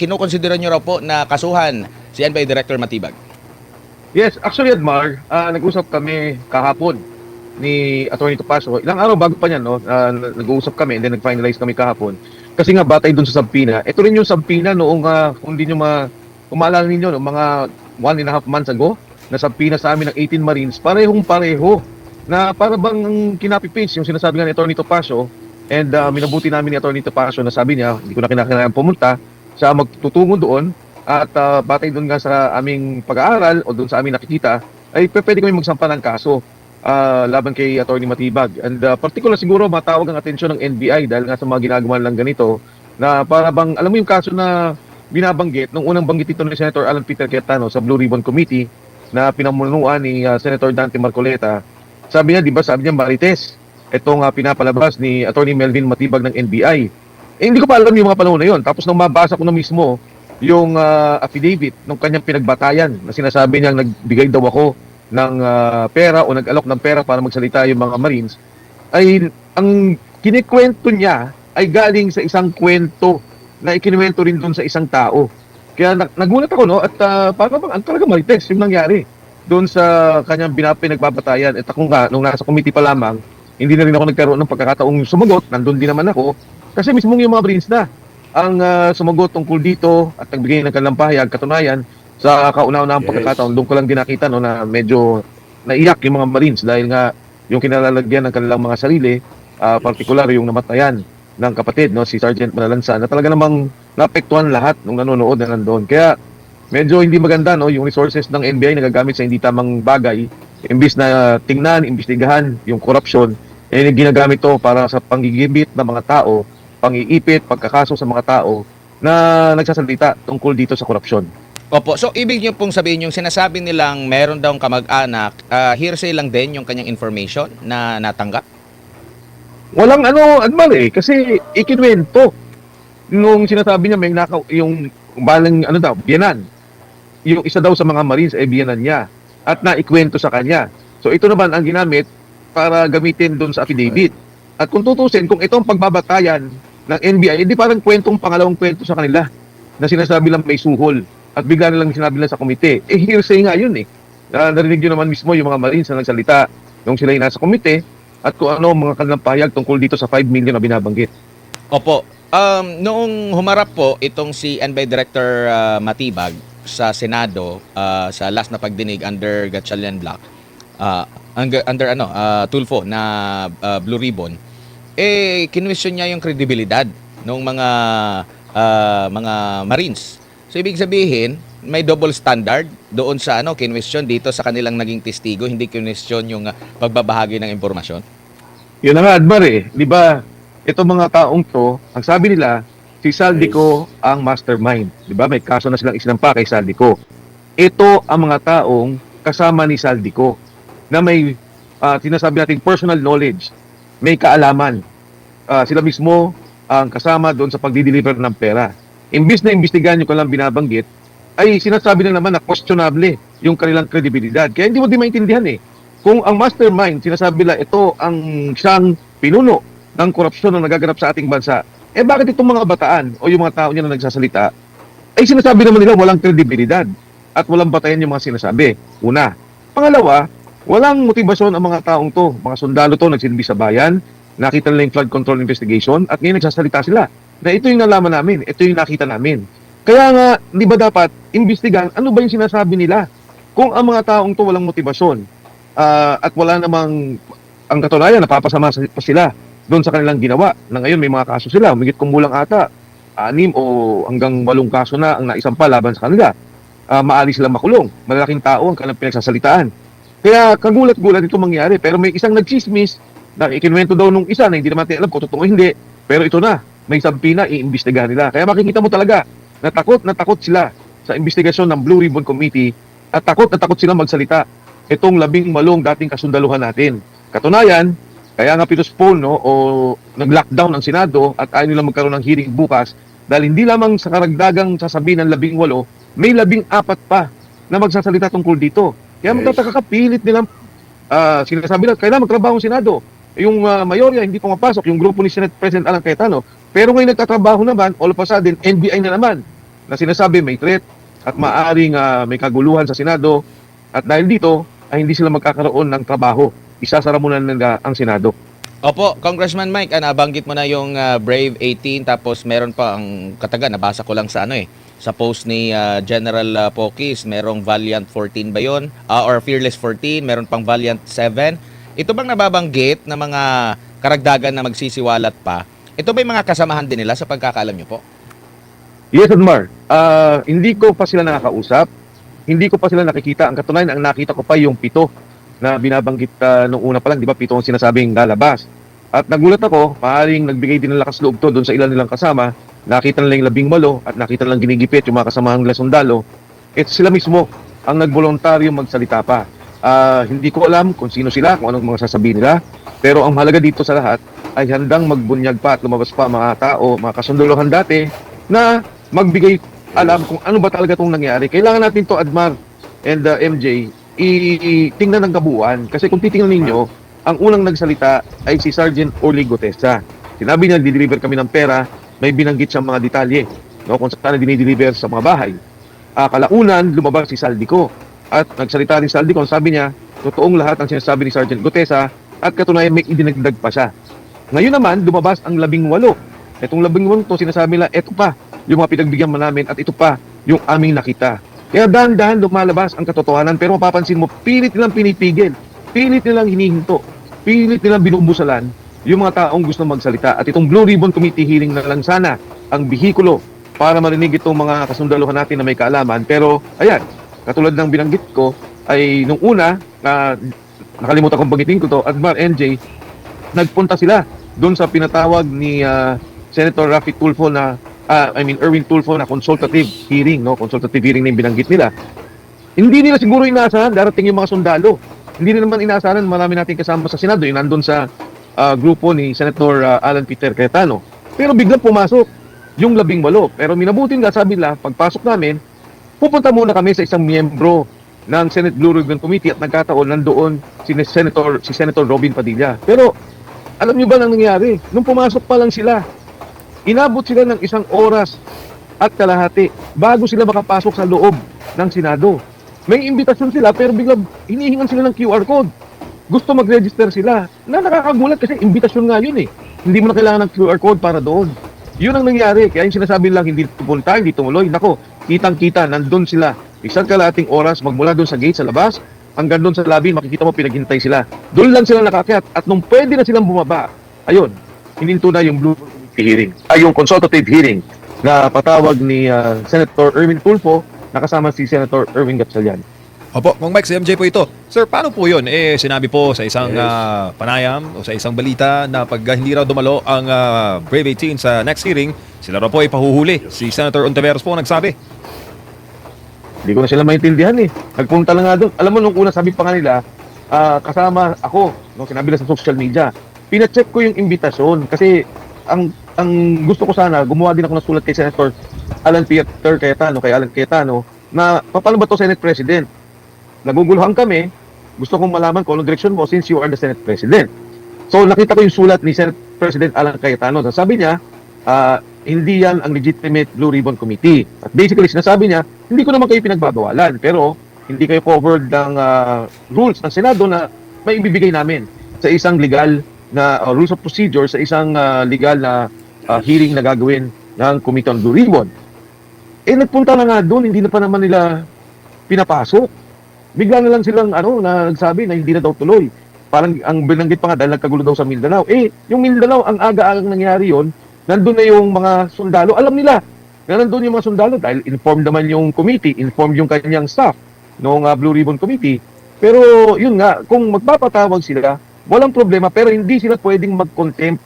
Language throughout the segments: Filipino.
kinukonsidera nyo raw po na kasuhan si NBI Director Matibag. Yes, actually, Edmar, nag-usap kami kahapon ni Atty. Topacio. Ilang araw bago pa niyan, no? Nag-uusap kami and then nag-finalize kami kahapon. Kasi nga, batay dun sa Sampina. Ito rin yung Sampina noong, kung hindi nyo kung maalala ninyo, no, mga 1.5 months ago, na Sampina sa amin ng 18 Marines, parehong-pareho na para bang kinapipins yung sinasabi nga ni Atty. Topacio. And minabuti namin ni Atty. Topacio na sabi niya, hindi ko na kinakailangan pumunta, siya magtutungo doon. At batay doon nga sa aming pag-aaral o doon sa aming nakikita, ay pwede kami magsampa ng kaso laban kay Atty. Matibag. And particular siguro matawag ang atensyon ng NBI dahil nga sa mga ginagawa lang ganito na para bang, alam mo yung kaso na binabanggit, nung unang banggit ito ni Senator Alan Peter Cayetano sa Blue Ribbon Committee na pinamunuan ni Senator Dante Marcoleta. Sabi niya, di ba, sabi niya Marites, itong pinapalabas ni Atty. Melvin Matibag ng NBI. Hindi ko pa alam yung mga panahon na yun. Tapos nung mabasa ko na mismo yung affidavit ng kanyang pinagbatayan na sinasabi niyang nagbigay daw ako ng pera o nag-alok ng pera para magsalita yung mga Marines, ay ang kinikwento niya ay galing sa isang kwento na ikinuwento rin doon sa isang tao. Kaya nagulat ako, no? At parang ang talaga Marites yung nangyari doon sa kanyang pinagbabatayan. At ako nga, nung nasa committee pa lamang, hindi na rin ako nagkaroon ng pagkakataong sumagot. Nandun din naman ako. Kasi mismo yung mga Marines na ang sumagot tungkol dito at nagbigay ng kanilang pahayag. Katunayan, sa kauna-unahang pagkakataon, doon ko lang din nakita, no, na medyo naiyak yung mga Marines dahil nga yung kinalalagyan ng kanilang mga sarili, partikular yung namatayan ng kapatid, no, si Sergeant Manalansan, na talaga namang naapektuhan lahat nung nanonood na nandoon. Kaya medyo hindi maganda, no, yung resources ng NBI nagagamit sa hindi tamang bagay. Imbis na tingnan, imbestigahan yung corruption, ginagamit to para sa panggigibit ng mga tao, pang-iipit, pagkakaso sa mga tao na nagsasalita tungkol dito sa korupsyon. Opo, so ibig niyo pong sabihin yung sinasabi nilang meron daw kamag-anak, hearsay lang din yung kanyang information na natanggap? Walang Admar kasi ikinuwento. Nung sinasabi niya may nakaw, yung balang biyanan. Yung isa daw sa mga Marines ay biyanan niya at naikwento sa kanya. So ito naman ang ginamit para gamitin doon sa affidavit. At kung tutusin, kung itong pagbabatayan ng NBI, hindi parang pangalawang kwento sa kanila na sinasabi lang may suhol at bigla nilang sinabi lang sa komite. Hearsay nga yun narinig nyo naman mismo yung mga Marines na nagsalita nung sila yung nasa komite at kung ano mga kanilang pahayag tungkol dito sa 5 million na binabanggit. Opo. Noong humarap po itong si NBI Director Matibag sa Senado sa last na pagdinig under Gatchalian Block, under Tulfo na Blue Ribbon, kinwestiyon niya yung kredibilidad ng mga Marines. So ibig sabihin, may double standard doon sa kinwestiyon dito sa kanilang naging testigo, hindi kinwestiyon yung pagbabahagi ng impormasyon. Yun na nga, Admar di ba? Itong mga taong to, ang sabi nila, si Saldico ang mastermind. Di ba? May kaso na silang isinampa kay Saldico. Ito ang mga taong kasama ni Saldico na may sinasabi natin personal knowledge, may kaalaman. Sila mismo ang kasama doon sa pagdi-deliver ng pera. Imbis na imbestigahan yung kanilang binabanggit, ay sinasabi na naman na questionable yung kanilang kredibilidad. Kaya hindi mo din maintindihan Kung ang mastermind, sinasabi nila ito ang siyang pinuno ng korupsyon na nagaganap sa ating bansa, bakit itong mga bataan o yung mga tao niya na nagsasalita, ay sinasabi naman nila walang kredibilidad at walang batayan yung mga sinasabi. Una. Pangalawa, walang motibasyon ang mga taong to. Mga sundalo to, nagsilbi sa bayan, nakita nila yung flood control investigation at ngayon nagsasalita sila na ito yung nalaman namin, ito yung nakita namin. Kaya nga, di ba dapat imbestigahan ano ba yung sinasabi nila? Kung ang mga taong to walang motibasyon at wala namang ang katunayan, napapasama pa sila doon sa kanilang ginawa na ngayon may mga kaso sila, umigit kumulang ata 6 o hanggang 8 kaso na ang naisampa laban sa kanila. Maaari silang makulong. Malalaking tao ang kanilang pinagsasalitaan. Kaya kagulat-gulat ito mangyari. Pero may isang nagchismis na ikinuwento daw nung isa na hindi naman alam kung totoo hindi. Pero ito na, may Sampina, iimbestigahan nila. Kaya makikita mo talaga na takot sila sa investigasyon ng Blue Ribbon Committee at takot na takot silang magsalita. Itong 18 dating kasundaluhan natin. Katunayan, kaya nga pituspone o nag-lockdown ng Senado at ayaw nilang magkaroon ng hearing bukas dahil hindi lamang sa karagdagang sasabihin ng 18, may 14 pa na magsasalita tungkol dito. Kaya magtataka ka, pilit nilang sinasabi na kailangan magtrabaho ang Senado. Yung mayorya hindi pumapasok, yung grupo ni Senate President Alan Cayetano. Pero ngayon nagtatrabaho naman, all of a sudden, NBI na naman na sinasabi may threat at maaring may kaguluhan sa Senado at dahil dito ay hindi sila magkakaroon ng trabaho. Isasara muna nila ang Senado. Opo, Congressman Mike, nabanggit mo na yung Brave 18 tapos meron pa ang kataga, nabasa ko lang sa sa post ni General Pokis, merong Valiant 14 ba yun? Or Fearless 14, meron pang Valiant 7. Ito bang nababanggit na mga karagdagan na magsisiwalat pa? Ito ba yung mga kasamahan din nila sa pagkakaalam nyo po? Yes, Admar. Hindi ko pa sila nakakausap. Hindi ko pa sila nakikita. Ang katunayan, ang nakita ko pa yung 7 na binabanggit nung una pa lang, di ba, 7 ang sinasabing lalabas. At nagulat ako, maaaring nagbigay din ng lakas loob to doon sa ilan nilang kasama. Nakita nila yung 18 at nakita nilang ginigipit yung mga kasamahan nila sundalo. Sila mismo ang nagboluntaryo magsalita pa. Hindi ko alam kung sino sila, kung anong mga sasabihin nila. Pero ang mahalaga dito sa lahat ay handang magbunyag pa at lumabas pa mga tao, mga kasunduluhan dati na magbigay alam kung ano ba talaga itong nangyari. Kailangan natin to, Admar and MJ, tingnan ng kabuuan. Kasi kung titingnan ninyo, ang unang nagsalita ay si Sergeant Orly Gutesa. Sinabi niya, dideliver kami ng pera, may binanggit siyang mga detalye, no, kung saan dinideliver sa mga bahay. Kalaunan, lumabas si Saldico. At nagsalita rin Saldico, sabi niya, totoong lahat ang sinasabi ni Sergeant Gutesa at katunayan may idinagdag pa siya. Ngayon naman, lumabas ang 18. Itong 18 to, sinasabi nila, eto pa, yung mga pinagbigyan mo namin at ito pa, yung aming nakita. Kaya dahan-dahan lumalabas ang katotohanan pero mapapansin mo, pilit nilang pinipigil, pilit nilang hinihinto, pilit nilang binubusalan yung mga taong gusto magsalita. At itong Blue Ribbon Committee hearing na lang sana ang bihikulo para marinig itong mga kasundaluhan natin na may kaalaman. Pero ayan, katulad ng binanggit ko, ay nung una, nakalimutan kong banggitin ko to, Admar NJ, nagpunta sila doon sa pinatawag ni Senator Rafi Tulfo na Erwin Tulfo na consultative hearing, no? Consultative hearing na yung binanggit nila. Hindi nila siguro inaasahan darating yung mga sundalo. Hindi nila naman inaasahan, marami natin kasama sa Senado, yung nandun sa grupo ni Senator Alan Peter Cayetano. Pero biglang pumasok yung 18. Pero minabuti nga, sabi nila, pagpasok namin, pupunta muna kami sa isang miyembro ng Senate Blue Ribbon Committee at nagkataon nandoon si Senator Robin Padilla. Pero alam niyo ba nang nangyari? Nung pumasok pa lang sila, inabot sila ng 1 oras at kalahati bago sila makapasok sa loob ng Senado. May imbitasyon sila pero biglang hinihingan sila ng QR code. Gusto mag-register sila. Na nakakagulat kasi imbitasyon nga yun eh. Hindi mo na kailangan ng QR code para doon. Yun ang nangyari. Kaya yung sinasabi lang hindi pupunta, hindi tumuloy. Nako, kitang-kita, nandun sila. 1 kalahating oras magmula doon sa gate sa labas hanggang doon sa lobby, makikita mo pinaghintay sila. Doon lang sila nakakyat at nung pwede na silang bumaba, ayun, hininto na yung Blue hearing. Yung consultative hearing na patawag ni Senator Erwin Tulfo nakasama si Senator Erwin Gatchalian. Opo, Mang Mike, si MJ po ito. Sir, paano po yun? Sinabi po sa isang panayam o sa isang balita na pag hindi raw dumalo ang Brave 18 sa next hearing, sila raw po ay pahuhuli. Si Senator Ontiveros po nagsabi. Hindi ko na sila maintindihan eh. Nagpunta lang nga doon. Alam mo, nung una sabi pa kanila, kasama ako, no, sinabi na sa social media, pina-check ko yung imbitasyon kasi ang gusto ko sana, gumawa din ako ng sulat kay Senator Alan Peter Cayetano, kay Alan Cayetano, na paano ba to Senate President? Naguguluhan kami, gusto kong malaman kung anong direction mo since you are the Senate President. So nakita ko yung sulat ni Senate President Alan Cayetano. Sabi niya, hindi yan ang legitimate Blue Ribbon Committee. At basically, sinasabi niya, hindi ko naman kayo pinagbabawalan, pero hindi kayo covered ng rules ng Senado na may ibibigay namin sa isang legal na rules of procedure, sa isang legal na hearing na gagawin ng Committee on Blue Ribbon. Nagpunta na nga doon, hindi na pa naman nila pinapasok. Bigla na lang silang na nagsabi na hindi na daw tuloy. Parang ang binanggit pa nga dahil nagkagulo daw sa Mindanao. Yung Mindanao, ang aga-agang nangyari yon, nandun na yung mga sundalo. Alam nila na nandun yung mga sundalo dahil informed naman yung committee, informed yung kanyang staff ng Blue Ribbon Committee. Pero yun nga, kung magpapatawag sila, walang problema, pero hindi sila pwedeng mag-contempt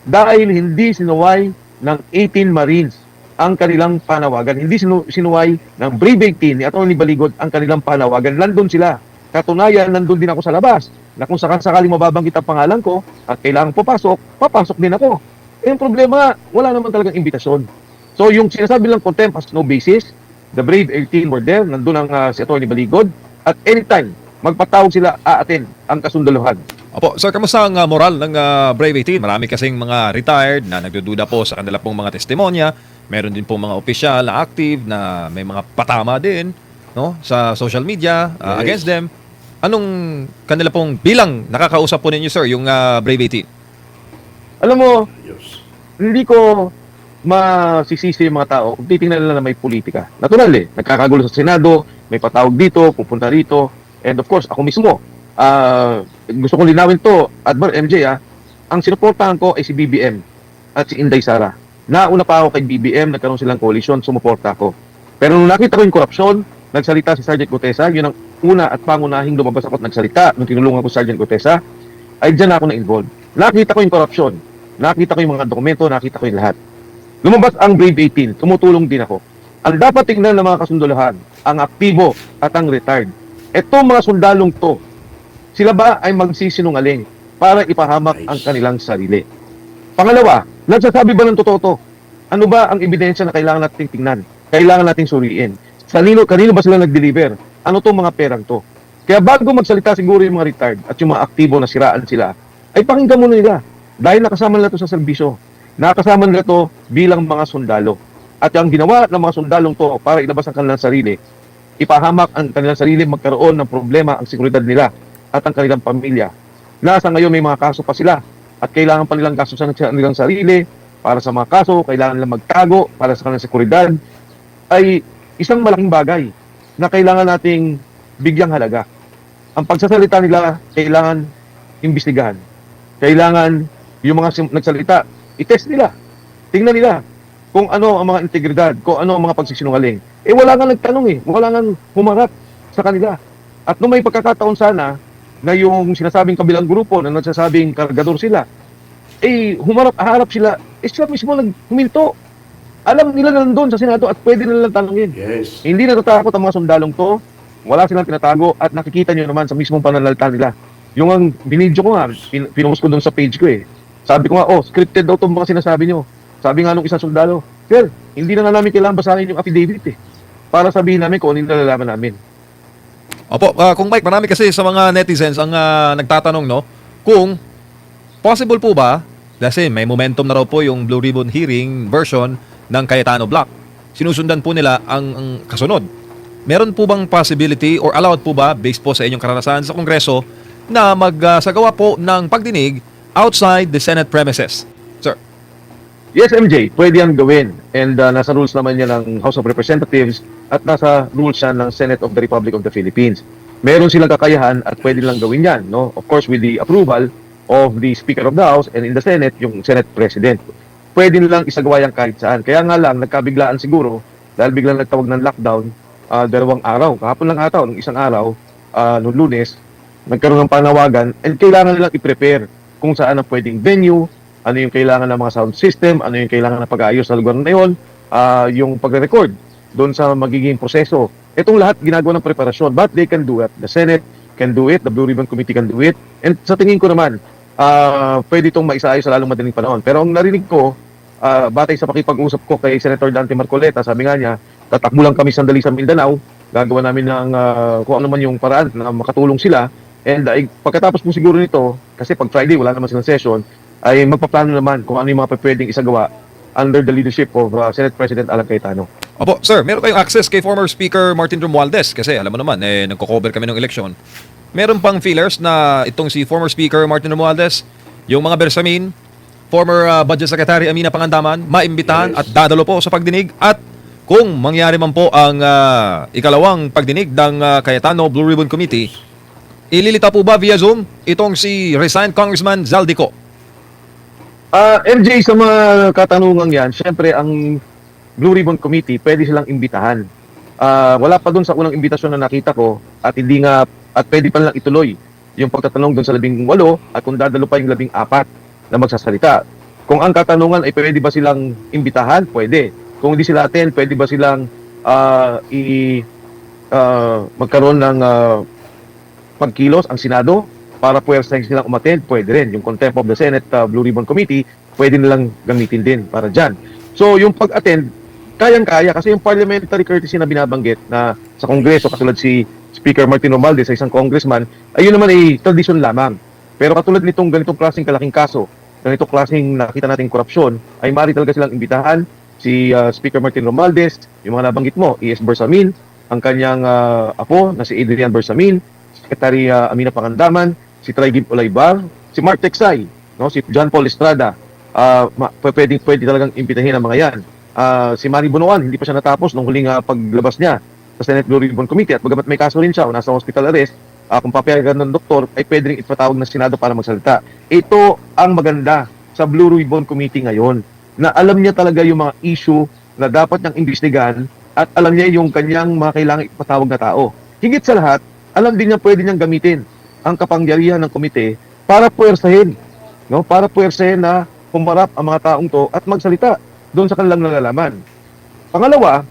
dahil hindi sinuway ng 18 Marines ang kanilang panawagan. Hindi sinuway ng Brave 18 ni Atty. Baligod ang kanilang panawagan. Nandun sila. Katunayan, nandun din ako sa labas. Na kung sakaling mababanggit ang pangalan ko at kailangan papasok din ako. Yung problema, wala naman talagang imbitasyon. So yung sinasabi lang contempt has no basis. The Brave 18 were there. Nandun ang si Atty. Baligod. At anytime, magpatawag sila, aatin ang kasundaluhan. Opo, sir, kamusta ang moral ng Brave 18? Marami kasing mga retired na nagdududa po sa kanila pong mga testimonya Meron din po mga opisyal na active na may mga patama din, no, sa social media against them. Anong kanila pong bilang nakakausap po ninyo, sir, yung Brave 18? Alam mo, hindi ko masisisi yung mga tao kung titingnan nila na may politika. Natural nagkakagulo sa Senado, may patawag dito, pupunta rito, and of course, ako mismo, gusto kong linawin to, Admar MJ, ang sinuportahan ko ay si BBM at si Inday Sara. Nauna pa ako kay BBM, nagkaroon silang coalition, sumuporta ako. Pero nung nakita ko yung korupsyon, nagsalita si Sergeant Gutesa, yun ang una at pangunahing lumabas ako at nagsalita nung tinulungan ko si Sergeant Gutesa, ay dyan ako na-involved. Nakita ko yung korupsyon, nakita ko yung mga dokumento, nakita ko yung lahat. Lumabas ang Brave 18, tumutulong din ako. Ang dapat tingnan ng mga kasunduluhan, ang aktibo at ang retired. Etong mga sundalong to, sila ba ay magsisinungaling para ipahamak ang kanilang sarili? Pangalawa, nagsasabi ba ng totoo to? Ano ba ang ebidensya na kailangan nating tingnan? Kailangan nating suriin. Kanino ba sila nag-deliver? Ano tong mga perang to? Kaya bago magsalita siguro yung mga retired at yung mga aktibo na siraan sila, ay pakinggan muna nila. Dahil nakasama nila to sa serbisyo. Nakasama nila to bilang mga sundalo. At ang ginawa ng mga sundalong to para ilabas ang kanilang sarili, ipahamak ang kanilang sarili, magkaroon ng problema ang seguridad nila at ang kanilang pamilya. Nasa ngayon may mga kaso pa sila at kailangan pa nilang gastusan ng kanilang sarili para sa mga kaso, kailangan nilang magtago para sa kanilang seguridad, ay isang malaking bagay na kailangan nating bigyang halaga. Ang pagsasalita nila, kailangan imbestigahan. Kailangan yung mga nagsalita, i-test nila. Tingnan nila kung ano ang mga integridad, kung ano ang mga pagsisinungaling. Wala nga nagtanong wala nga humarap sa kanila. At nung may pagkakataon sana na yung sinasabing kabilang grupo na nagsasabing kargador sila, harap sila, sila mismo naghuminto. Alam nila na nandun sa Senado at pwede nilang tanongin. Yes. Hindi natatakot ang mga sundalong to, wala silang tinatago at nakikita nyo naman sa mismong pananalita nila. Yung ang binidyo ko nga, pinost ko doon sa page ko Sabi ko nga, scripted daw itong mga sinasabi nyo. Sabi nga nung isang sundalo, sir, hindi na namin kailangan basahin yung affidavit para sabihin namin kung ano yung nalalaman namin. Opo, kung Mike, marami kasi sa mga netizens ang nagtatanong, no, kung possible po ba, kasi may momentum na raw po yung Blue Ribbon hearing version ng Cayetano Block. Sinusundan po nila ang kasunod. Meron po bang possibility or allowed po ba, based po sa inyong karanasan sa Kongreso, na magsagawa po ng pagdinig outside the Senate premises? Sir. Yes, MJ, pwede yan gawin. And nasa rules naman yan ng House of Representatives at nasa rules yan ng Senate of the Republic of the Philippines. Meron silang kakayahan at pwede lang gawin yan, no? Of course, with the approval of the Speaker of the House and in the Senate, yung Senate President. Pwede nilang isagawa yan kahit saan. Kaya nga lang, nagkabiglaan siguro dahil biglang nagtawag ng lockdown 2 araw. Kahapon lang ata, nung isang araw, nung Lunes, nagkaroon ng panawagan and kailangan nilang i-prepare kung saan ang pwedeng venue, ano yung kailangan ng mga sound system, ano yung kailangan ng pag-aayos sa lugar na yun, yung pagre-record doon sa magiging proseso. Itong lahat ginagawa ng preparasyon, but they can do it. The Senate can do it, the Blue Ribbon Committee can do it, and sa tingin ko naman, pwede itong maisaayos sa lalong madaling panahon. Pero ang narinig ko, batay sa pakipag-usap ko kay Senator Dante Marcoleta, sabi nga niya, tatakbo lang kami sandali sa Mindanao, gagawa namin ng kung ano man yung paraan na makatulong sila. And pagkatapos po siguro nito, kasi pag Friday wala naman silang session, ay magpaplano naman kung ano yung mga pwedeng isagawa under the leadership of Senate President Alan Cayetano. Opo, sir, meron kayong access kay former Speaker Martin Romualdez kasi alam mo naman, nagko-cover kami ng eleksyon. Meron pang feelers na itong si former Speaker Martin Romualdez, yung mga Bersamin, former Budget Secretary Amina Pangandaman, maimbitahan at dadalo po sa pagdinig at kung mangyari man po ang ikalawang pagdinig ng Cayetano Blue Ribbon Committee, ililita po ba via Zoom itong si resigned Congressman Zaldico? MJ, sa mga katanungan yan, syempre ang Blue Ribbon Committee, pwede silang imbitahan. Wala pa dun sa unang imbitasyon na nakita ko at hindi nga, at pwede pa lang ituloy yung pagtatanong dun sa 18 at kung dadalo pa yung 14 na magsasalita. Kung ang katanungan ay pwede ba silang imbitahan, pwede. Kung hindi sila attend, pwede ba silang magkaroon ng pagkilos ang Senado para puwersahin silang umattend, pwede rin. Yung contempt of the Senate Blue Ribbon Committee, pwede nilang gamitin din para dyan. So yung pag-attend, kayang-kaya kasi yung parliamentary courtesy na binabanggit na sa Kongreso, katulad si Speaker Martin Romualdez sa isang congressman, ayun naman ay tradisyon lamang. Pero katulad nitong ganitong klaseng kalaking kaso, ganitong klaseng nakita nating korupsyon, ay maaari talaga silang imbitahan si Speaker Martin Romualdez, yung mga nabanggit mo, E.S. Bersamin, ang kanyang apo na si Adrian Bersamin, Secretary Amina Pangandaman, si Traigib Olaybar, si Mark Texay, no, si John Paul Estrada, pwede talagang imbitahin ang mga yan. Si Manny Bonoan, hindi pa siya natapos nung huling paglabas niya sa Senate Blue Ribbon Committee at bagamat may kaso rin siya o nasa hospital arrest, kung papayagan ng doktor ay pwede rin ipatawag ng Senado para magsalita. Ito ang maganda sa Blue Ribbon Committee ngayon, na alam niya talaga yung mga issue na dapat niyang imbestigahan at alam niya yung kanyang mga kailangang ipatawag na tao. Higit sa lahat, alam din niya pwede niyang gamitin ang kapangyarihan ng komite para puwersahin, no? Para puwersahin na humarap ang mga taong to at magsalita doon sa kanilang nalalaman. Pangalawa,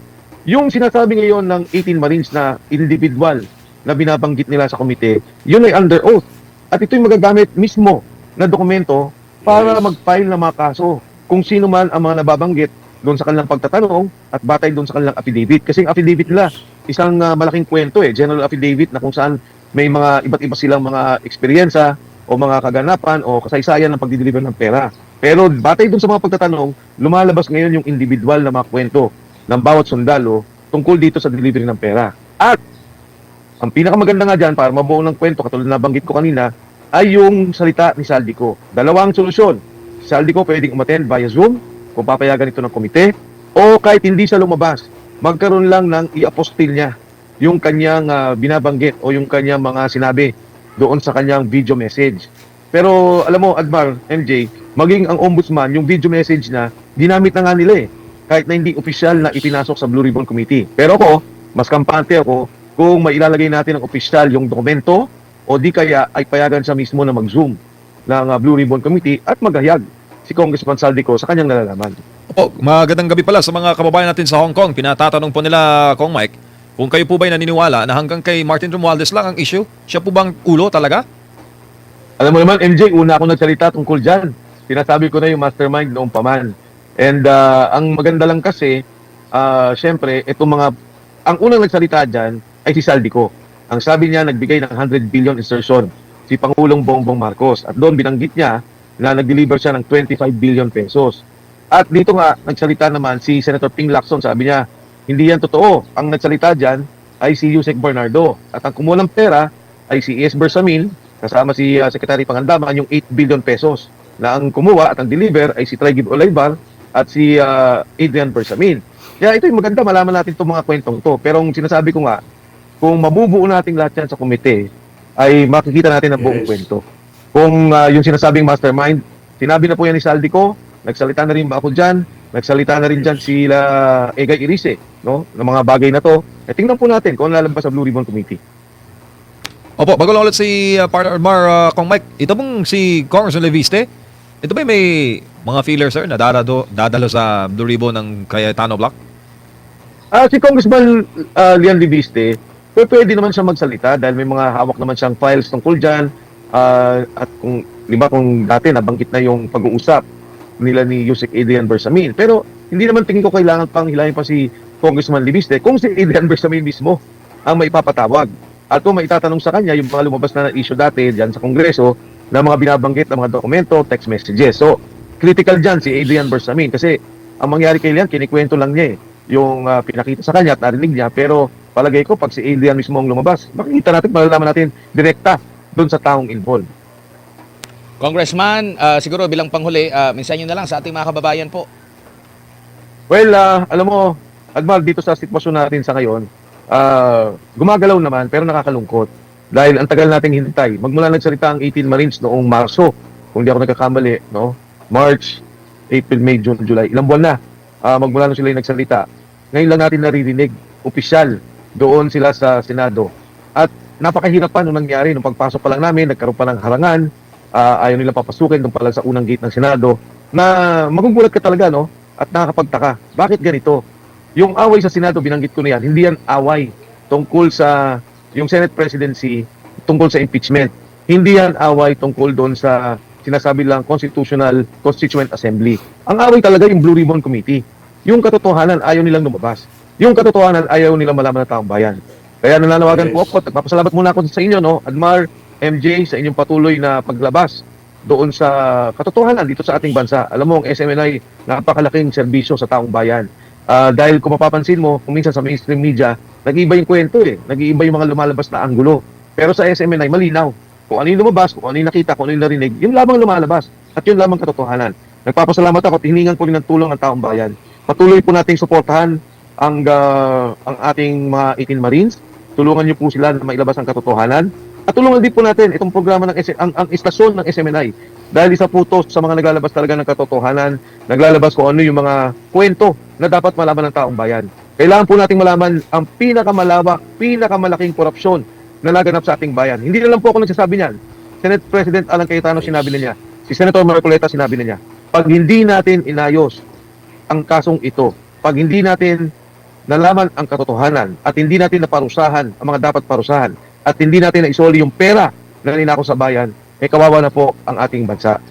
yung sinasabi ngayon ng 18 Marines na individual na binabanggit nila sa komite, yun ay under oath. At ito'y magagamit mismo na dokumento para mag-file ng mga kaso kung sino man ang mga nababanggit doon sa kanilang pagtatanong at batay doon sa kanilang affidavit. Kasi ang affidavit nila, isang malaking kwento general affidavit na kung saan may mga iba't iba silang mga eksperyensa o mga kaganapan o kasaysayan ng pagdideliver ng pera. Pero batay doon sa mga pagtatanong, lumalabas ngayon yung individual na mga kwento ng bawat sundalo tungkol dito sa delivery ng pera. At ang pinakamaganda nga dyan, para mabuo ng kwento, katulad na banggit ko kanina, ay yung salita ni Saldico. Dalawang solusyon. Si Saldico pwedeng umattend via Zoom, kung papayagan ito ng komite, o kahit hindi siya lumabas, magkaroon lang ng i-apostil niya yung kanyang binabanggit o yung kanyang mga sinabi doon sa kanyang video message. Pero alam mo, Admar, MJ, maging ang ombudsman, yung video message na, ginamit na nga nila kahit na hindi opisyal na ipinasok sa Blue Ribbon Committee. Pero ako, mas kampante ako, kung mailalagay natin ng opisyal yung dokumento o di kaya ay payagan siya mismo na mag-zoom ng Blue Ribbon Committee at maghayag si Congressman Saldico sa kanyang nalalaman. Opo, magandang gabi pala sa mga kababayan natin sa Hong Kong. Pinatatanong po nila, Kong Mike, kung kayo po ba'y naniniwala na hanggang kay Martin Romualdez lang ang issue? Siya po bang ulo talaga? Alam mo naman, MJ, una ako nagsalita tungkol dyan. Sinasabi ko na yung mastermind noong paman. And ang maganda lang kasi, syempre, ang unang nagsalita dyan ay si Saldico. Ang sabi niya, nagbigay ng 100 billion insertion si Pangulong Bongbong Marcos. At doon binanggit niya na nag-deliver siya ng 25 billion pesos. At dito nga, nagsalita naman si Senator Ping Lacson, sabi niya, hindi yan totoo. Ang nagsalita dyan ay si Yusek Bernardo. At ang kumuha ng pera ay si E.S. Bersamin, kasama si Secretary Pangandaman, yung 8 billion pesos. Na ang kumuha at ang deliver ay si Traigib Olaybar at si Adrian Bersamin. Kaya ito yung maganda, malaman natin itong mga kwentong to. Pero ang sinasabi ko nga, kung mabubuo natin lahat yan sa komite, ay makikita natin ang buong kwento. Kung yung sinasabing mastermind, sinabi na po yan ni Saldico, nagsalita na rin ba ako dyan, nagsalita na rin dyan sila Egay Irise, no? Ng mga bagay na to. Tingnan po natin kung lalabas sa Blue Ribbon Committee. Opo, bago lang ulit si partner Kong Mike, ito pong si Congressman Leviste, ito ba may mga feeler, sir, na dadalo sa Blue Ribbon ng Cayetano Block? Si Congressman Lian Leviste, pwede naman siya magsalita dahil may mga hawak naman siyang files tungkol dyan. At kung, di ba, kung dati nabanggit na yung pag-uusap nila ni Yusek Adrian Bersamin. Pero hindi naman tingin ko kailangan pang hilahin pa si Congressman Leviste kung si Adrian Bersamin mismo ang maipapatawag. At kung maitatanong sa kanya yung mga lumabas na issue dati dyan sa Kongreso na mga binabanggit na mga dokumento, text messages. So, critical dyan si Adrian Bersamin kasi ang mangyari kay Lian, kinikwento lang niya yung pinakita sa kanya at narinig niya. Pero palagay ko, pag si Adrian mismo ang lumabas, makikita natin, malalaman natin direkta doon sa taong involved. Congressman, siguro bilang panghuli, mensahe nyo na lang sa ating mga kababayan po. Well, alam mo, Admar, dito sa sitwasyon natin sa ngayon, gumagalaw naman pero nakakalungkot. Dahil ang tagal nating hintay. Magmula nagsalita ang 18 Marines noong Marso, kung di ako nagkakamali, no? March, April, May, June, July. Ilang buwan na magmula na sila yung nagsalita. Ngayon lang natin naririnig, opisyal, doon sila sa Senado. At napakahirap pa nung nangyari, nung pagpasok pa lang namin, nagkaroon pa ng harangan, ayaw nila papasukin doon pa lang sa unang gate ng Senado, na magugulat ka talaga, no? At nakakapagtaka. Bakit ganito? Yung away sa Senado, binanggit ko na yan, hindi yan away tungkol sa yung Senate presidency, tungkol sa impeachment. Hindi yan away tungkol doon sa sinasabi lang Constituent Assembly. Ang away talaga yung Blue Ribbon Committee. Yung katotohanan, ayaw nilang lumabas. Yung katotohanan, ayaw nilang malaman ng taong bayan. Kaya nananawagan po ako, nagpapasalamat muna ako sa inyo, no? Admar, MJ, sa inyong patuloy na paglabas doon sa katotohanan dito sa ating bansa. Alam mo, ang SMNI, napakalaking serbisyo sa taong bayan. Dahil kung mapapansin mo, kung minsan sa mainstream media, nag-iiba yung kwento eh. Nag-iiba yung mga lumalabas na anggulo. Pero sa SMNI, malinaw. Kung ano yung lumabas, kung ano yung nakita, kung ano yung narinig, yun lamang lumalabas. At yun lamang katotohanan. Nagpapasalamat ako at hiningan ko rin ng tulong ng taong bayan. Patuloy po nating suportahan ang ating mga 18 Marines. Tulungan niyo po sila na mailabas ang katotohanan. At tulungan din po natin itong programa ng ang istasyon ng SMNI. Dahil isa po ito sa mga naglalabas talaga ng katotohanan, naglalabas kung ano yung mga kwento na dapat malaman ng taong bayan. Kailangan po nating malaman ang pinakamalawak, pinakamalaking korupsyon na naganap sa ating bayan. Hindi na lang po ako nagsasabi niyan. Senate President Alan Cayetano sinabi na niya. Si Senator Marcoleta sinabi na niya. Pag hindi natin inayos ang kasong ito, pag hindi natin nalaman ang katotohanan at hindi natin naparusahan ang mga dapat parusahan at hindi natin naisoli yung pera na ninako sa bayan, kawawa na po ang ating bansa.